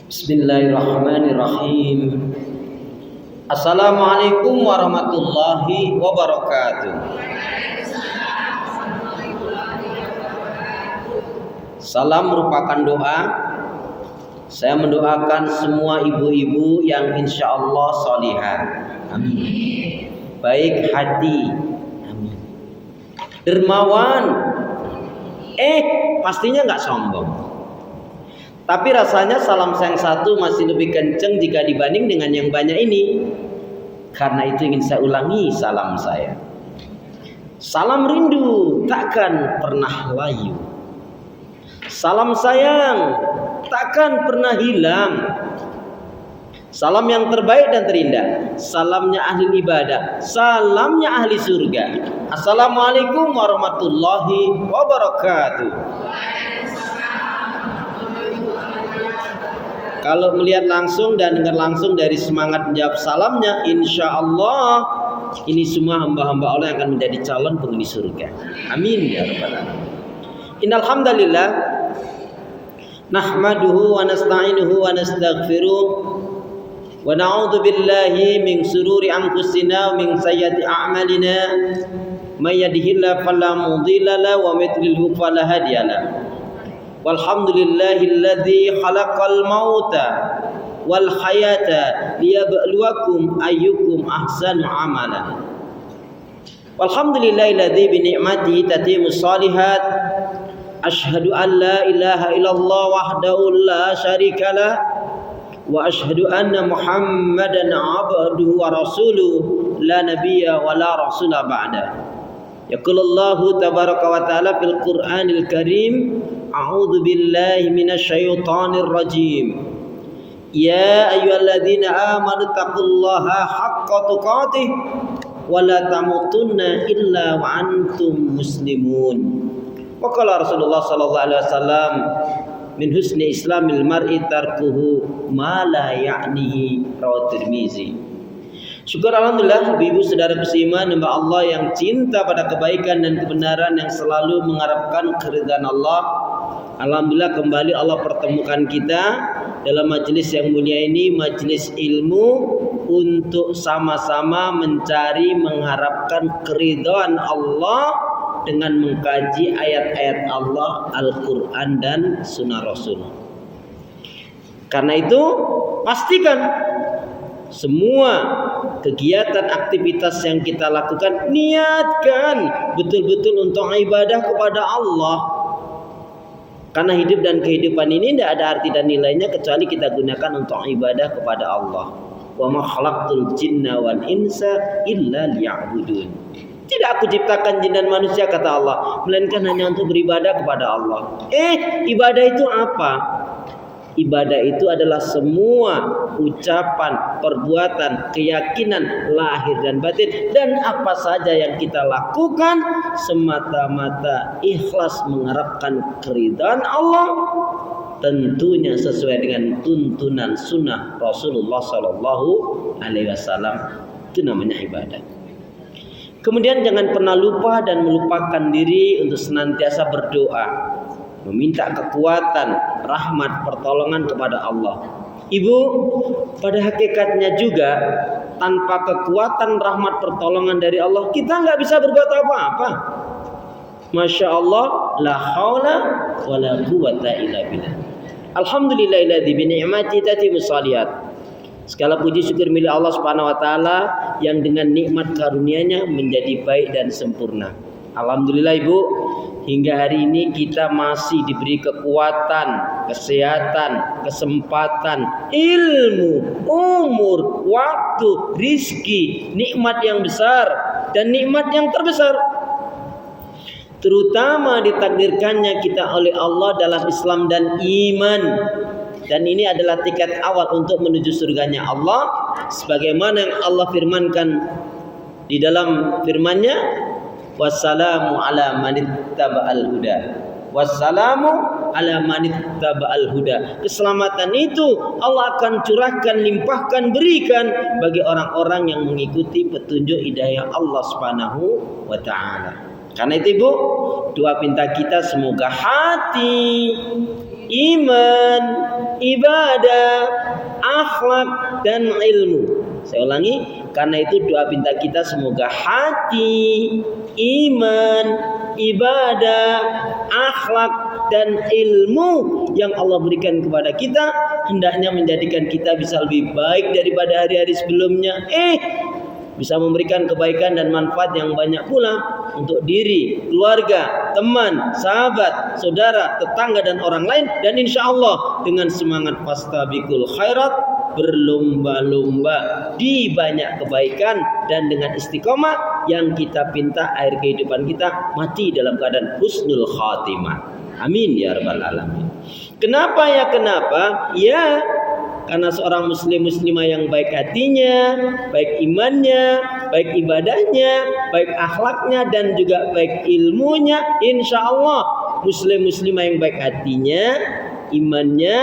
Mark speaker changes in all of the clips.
Speaker 1: Bismillahirrahmanirrahim. Assalamualaikum warahmatullahi wabarakatuh. Salam merupakan doa. Saya mendoakan semua ibu-ibu yang insya Allah solihah. Amin. Baik hati. Amin. Dermawan. Pastinya nggak sombong. Tapi rasanya salam saya yang satu masih lebih kenceng jika dibanding dengan yang banyak ini. Karena itu ingin saya ulangi salam saya. Salam rindu takkan pernah layu. Salam sayang takkan pernah hilang. Salam yang terbaik dan terindah. Salamnya ahli ibadah. Salamnya ahli surga. Assalamualaikum warahmatullahi wabarakatuh. Kalau melihat langsung dan dengar langsung dari semangat menjawab salamnya, insya Allah ini semua hamba-hamba Allah yang akan menjadi calon penghuni surga. Amin ya rabbal alamin. Innal hamdalillah nahmaduhu wa nasta'inuhu wa nastaghfiruh wa na'udzu billahi min shururi anfusina wa min sayyiati a'malina may yahdihillahu fala mudilla lahu wa may yudlil fala hadiya lahu. Walhamdulillahilladzi khalaqal mauta wal hayata liyabluwakum ayyukum ahsanu amala. Walhamdulillahilladzi bi ni'matihi tatimmus shalihat. Asyhadu an la ilaha illallah wahdahu la syarikalah wa asyhadu anna Muhammadan abduhu wa rasuluhu la nabiyya wa la rasula ba'da. Yaqulullahu tabaraka wa ta'ala fil Qur'anil Karim. A'udzu billahi minasyaitonir rajim. Ya ayyuhalladzina amanu taqullaha haqqa tuqatih wa la tamutunna illa wa antum muslimun. Wa qala Rasulullah sallallahu alaihi wasallam min husni islamil mar'i tarkuhu ma la ya'nihi rawahu Tirmizi. Syukur alhamdulillah ibu-ibu saudara seiman hamba Allah yang cinta pada kebaikan dan kebenaran, yang selalu mengharapkan keridhaan Allah. Alhamdulillah kembali Allah pertemukan kita dalam majelis yang mulia ini, majelis ilmu, untuk sama-sama mencari mengharapkan keridhaan Allah dengan mengkaji ayat-ayat Allah, Al-Quran dan Sunnah Rasul. Karena itu pastikan semua kegiatan aktivitas yang kita lakukan niatkan betul-betul untuk ibadah kepada Allah. Karena hidup dan kehidupan ini tidak ada arti dan nilainya kecuali kita gunakan untuk ibadah kepada Allah. Wa ma khalaqtul jinna wal insa illa liya'budun. Tidak aku ciptakan jin dan manusia, kata Allah, melainkan hanya untuk beribadah kepada Allah. Ibadah itu apa? Ibadah itu adalah semua ucapan, perbuatan, keyakinan lahir dan batin, dan apa saja yang kita lakukan semata-mata ikhlas mengharapkan keridhaan Allah, tentunya sesuai dengan tuntunan sunnah Rasulullah Sallallahu Alaihi Wasallam. Itu namanya ibadah. Kemudian jangan pernah lupa dan melupakan diri untuk senantiasa berdoa, meminta kekuatan, rahmat, pertolongan kepada Allah. Ibu, pada hakikatnya juga tanpa kekuatan, rahmat, pertolongan dari Allah, kita nggak bisa berbuat apa-apa. Masya Allah, la haula wa la quwwata illa billah. Alhamdulillahilladzi bi ni'matihi tatimmus shalihat. Segala puji syukur milik Allah Subhanahu wa taala yang dengan nikmat karunia-Nya menjadi baik dan sempurna. Alhamdulillah Ibu, hingga hari ini kita masih diberi kekuatan, kesehatan, kesempatan, ilmu, umur, waktu, rizki, nikmat yang besar dan nikmat yang terbesar. Terutama ditakdirkannya kita oleh Allah dalam Islam dan iman. Dan ini adalah tiket awal untuk menuju surganya Allah, sebagaimana yang Allah firmankan di dalam firman-Nya, wassalamu ala manittaba'al huda. Wassalamu ala manittaba'al huda. Keselamatan itu Allah akan curahkan, limpahkan, berikan bagi orang-orang yang mengikuti petunjuk hidayah Allah Subhanahu wa taala. Karena itu Ibu, doa pinta kita semoga hati iman, ibadah, akhlak dan ilmu. Saya ulangi, karena itu doa pinta kita semoga hati, iman, ibadah, akhlak dan ilmu yang Allah berikan kepada kita hendaknya menjadikan kita bisa lebih baik daripada hari-hari sebelumnya. Bisa memberikan kebaikan dan manfaat yang banyak pula untuk diri, keluarga, teman, sahabat, saudara, tetangga dan orang lain. Dan insya Allah dengan semangat fastabiqul khairat, berlomba-lomba di banyak kebaikan, dan dengan istiqomah yang kita pinta akhir kehidupan kita mati dalam keadaan husnul khatimah. Amin ya rabbal alamin. Kenapa ya? Kenapa? Ya, karena seorang muslimah yang baik hatinya, baik imannya, baik ibadahnya, baik akhlaknya, dan juga baik ilmunya, insya Allah muslimah yang baik hatinya, imannya,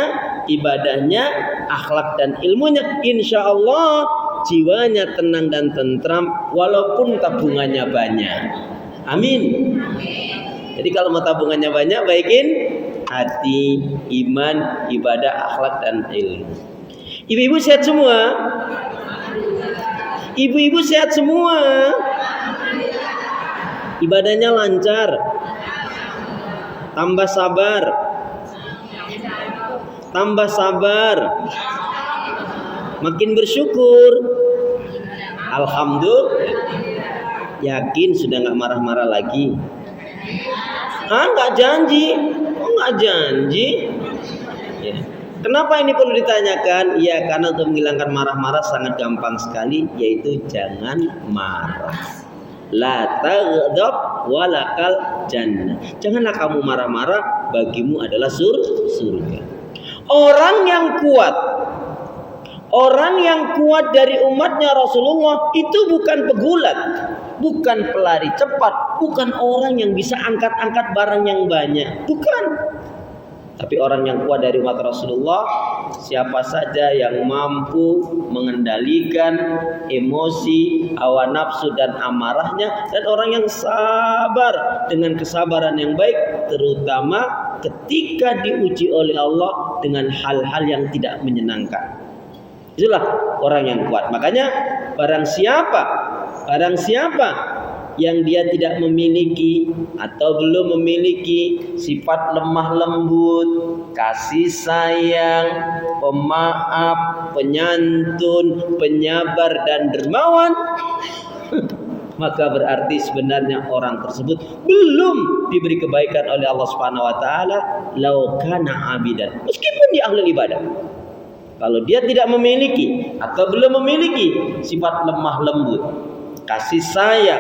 Speaker 1: ibadahnya, akhlak dan ilmunya, insya Allah jiwanya tenang dan tentram walaupun tabungannya banyak. Amin. Jadi kalau mau tabungannya banyak, baikin hati, iman, ibadah, akhlak dan ilmu. Ibu-ibu sehat semua? Ibu-ibu sehat semua? Ibadahnya lancar? Tambah sabar? Tambah sabar? Makin bersyukur? Alhamdulillah. Yakin sudah gak marah-marah lagi? Nggak janji? Oh, nggak janji? Ya. Kenapa ini perlu ditanyakan? Ya, karena untuk menghilangkan marah-marah sangat gampang sekali, yaitu jangan marah. La taghdab walakal jannah. Janganlah kamu marah-marah, bagimu adalah surga. Orang yang kuat dari umatnya Rasulullah itu bukan pegulat, bukan pelari cepat, bukan orang yang bisa angkat-angkat barang yang banyak, bukan. Tapi orang yang kuat dari umat Rasulullah, siapa saja yang mampu mengendalikan emosi, hawa nafsu dan amarahnya, dan orang yang sabar dengan kesabaran yang baik, terutama ketika diuji oleh Allah dengan hal-hal yang tidak menyenangkan. Itulah orang yang kuat. Makanya barang siapa yang dia tidak memiliki atau belum memiliki sifat lemah lembut, kasih sayang, pemaaf, penyantun, penyabar dan dermawan, maka berarti sebenarnya orang tersebut belum diberi kebaikan oleh Allah Subhanahu wa taala, lau kana abidan, meskipun dia ahli ibadah. Kalau dia tidak memiliki atau belum memiliki sifat lemah lembut, kasih sayang,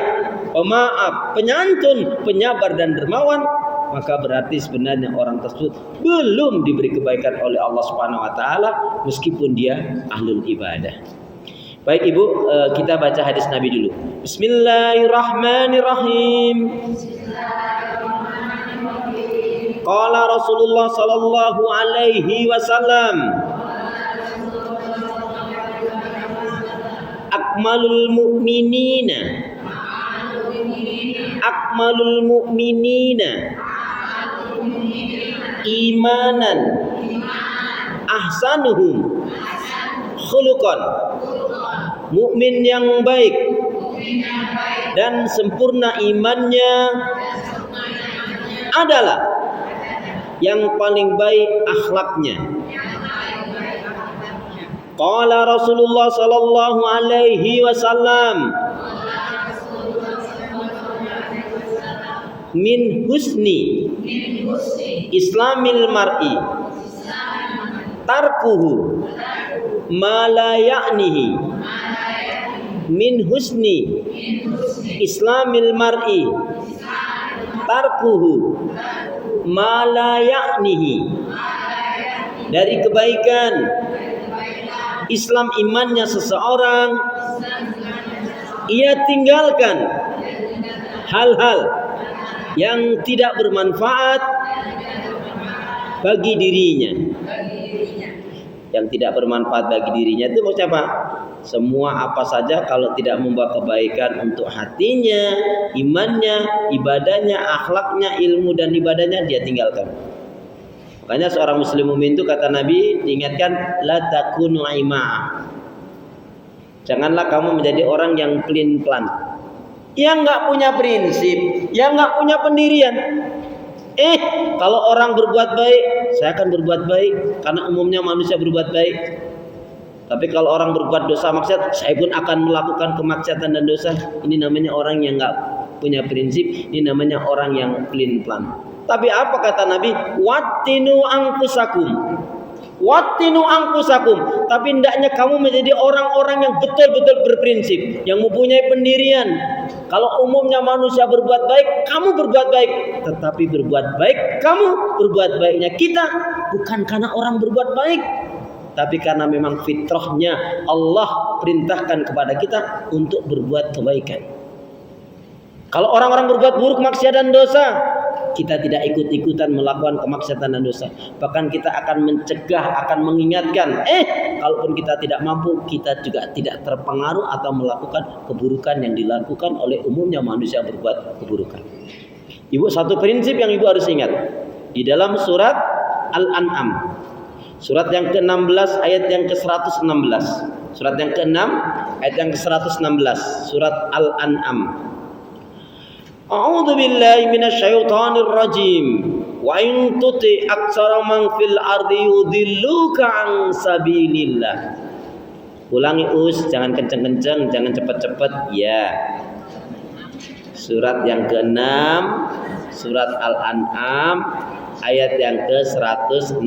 Speaker 1: pemaaf, penyantun, penyabar dan dermawan, maka berarti sebenarnya orang tersebut belum diberi kebaikan oleh Allah Subhanahu wa taala meskipun dia ahlul ibadah. Baik Ibu, kita baca hadis Nabi dulu. Bismillahirrahmanirrahim. Qala Rasulullah sallallahu alaihi wasallam, akmalul mu'minina imanan ahsanuhum khuluqan. Mukmin yang baik dan sempurna imannya adalah yang paling baik akhlaknya. Qala Rasulullah sallallahu alaihi wasallam, min husni islamil mar'i tarkuhu ma la ya'nihi. Min husni islamil mar'i tarkuhu ma la ya'nihi. Dari kebaikan Islam imannya seseorang, ia tinggalkan hal-hal yang tidak bermanfaat bagi dirinya. Yang tidak bermanfaat bagi dirinya itu maksudnya apa? Semua apa saja kalau tidak membawa kebaikan untuk hatinya, imannya, ibadahnya, akhlaknya, ilmu dan ibadahnya, dia tinggalkan. Makanya seorang muslim mukmin itu kata Nabi diingatkan la takunu ima'ah. Janganlah kamu menjadi orang yang pelin-pelan, yang nggak punya prinsip, yang nggak punya pendirian. Kalau orang berbuat baik, saya akan berbuat baik karena umumnya manusia berbuat baik. Tapi kalau orang berbuat dosa maksiat, saya pun akan melakukan kemaksiatan dan dosa. Ini namanya orang yang nggak punya prinsip. Ini namanya orang yang pelin-pelan. Tapi apa kata Nabi? Wattinu anfusakum. Wattinu anfusakum. Tapi hendaknya kamu menjadi orang-orang yang betul-betul berprinsip, yang mempunyai pendirian. Kalau umumnya manusia berbuat baik, kamu berbuat baik. Tetapi berbuat baik, kamu berbuat baiknya kita bukan karena orang berbuat baik, tapi karena memang fitrahnya Allah perintahkan kepada kita untuk berbuat kebaikan. Kalau orang-orang berbuat buruk, maksiat dan dosa, kita tidak ikut-ikutan melakukan kemaksiatan dan dosa. Bahkan kita akan mencegah, akan mengingatkan. Kalaupun kita tidak mampu, kita juga tidak terpengaruh atau melakukan keburukan yang dilakukan oleh umumnya manusia berbuat keburukan. Ibu, satu prinsip yang ibu harus ingat di dalam surat Al-An'am, surat yang ke-16 ayat yang ke-116. Surat yang ke-6 ayat yang ke-116, surat Al-An'am. A'udzu billahi minasyaitonir rajim. Wa in tuti aktsara man fil ardi yudilluka an sabilillah. Ulangi jangan kenceng-kenceng, jangan cepat-cepat ya. Surat yang ke-6, surat Al-An'am ayat yang ke-116.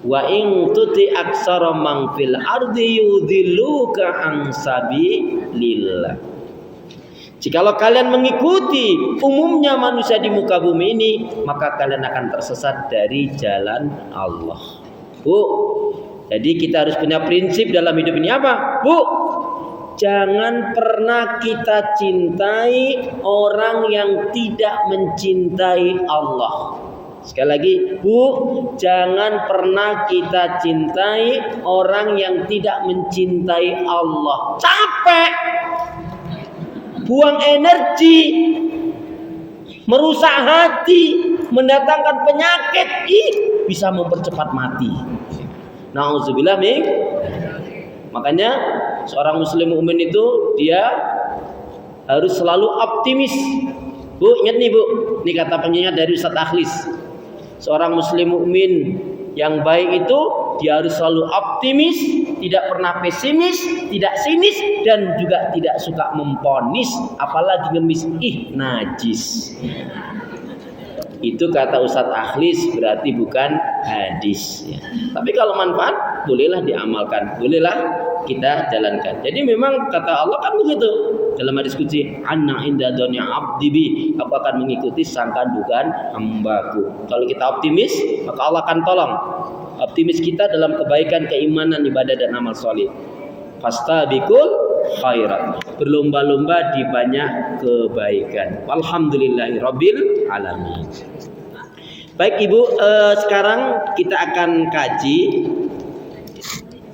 Speaker 1: Wa in tuti aktsara man fil ardi yudilluka an sabilillah. Jikalau kalian mengikuti umumnya manusia di muka bumi ini, maka kalian akan tersesat dari jalan Allah. Bu, jadi kita harus punya prinsip dalam hidup ini apa? Bu, jangan pernah kita cintai orang yang tidak mencintai Allah. Sekali lagi, Bu, jangan pernah kita cintai orang yang tidak mencintai Allah. Capek, buang energi, merusak hati, mendatangkan penyakit, bisa mempercepat mati. Nauzubillah min. Makanya seorang muslim mukmin itu dia harus selalu optimis. Bu, ingat nih Bu, ini kata pengingat dari Ustaz Akhlis. Seorang muslim mukmin yang baik itu dia harus selalu optimis, tidak pernah pesimis, tidak sinis, dan juga tidak suka memponis, apalagi ngemis, najis. Itu kata Ustadz Akhlis, berarti bukan hadis ya. Tapi kalau manfaat, bolehlah diamalkan, bolehlah kita jalankan. Jadi memang kata Allah kan begitu dalam hadis qudsi, anna inda dunya abdi bi, aku akan mengikuti sangkaan dugaan hambaku. Kalau kita optimis, maka Allah akan tolong optimis kita dalam kebaikan, keimanan, ibadah dan amal soleh. Fastabiqul khairat, berlomba-lomba di banyak kebaikan. Walhamdulillahirabbil alamin. Baik Ibu, sekarang kita akan kaji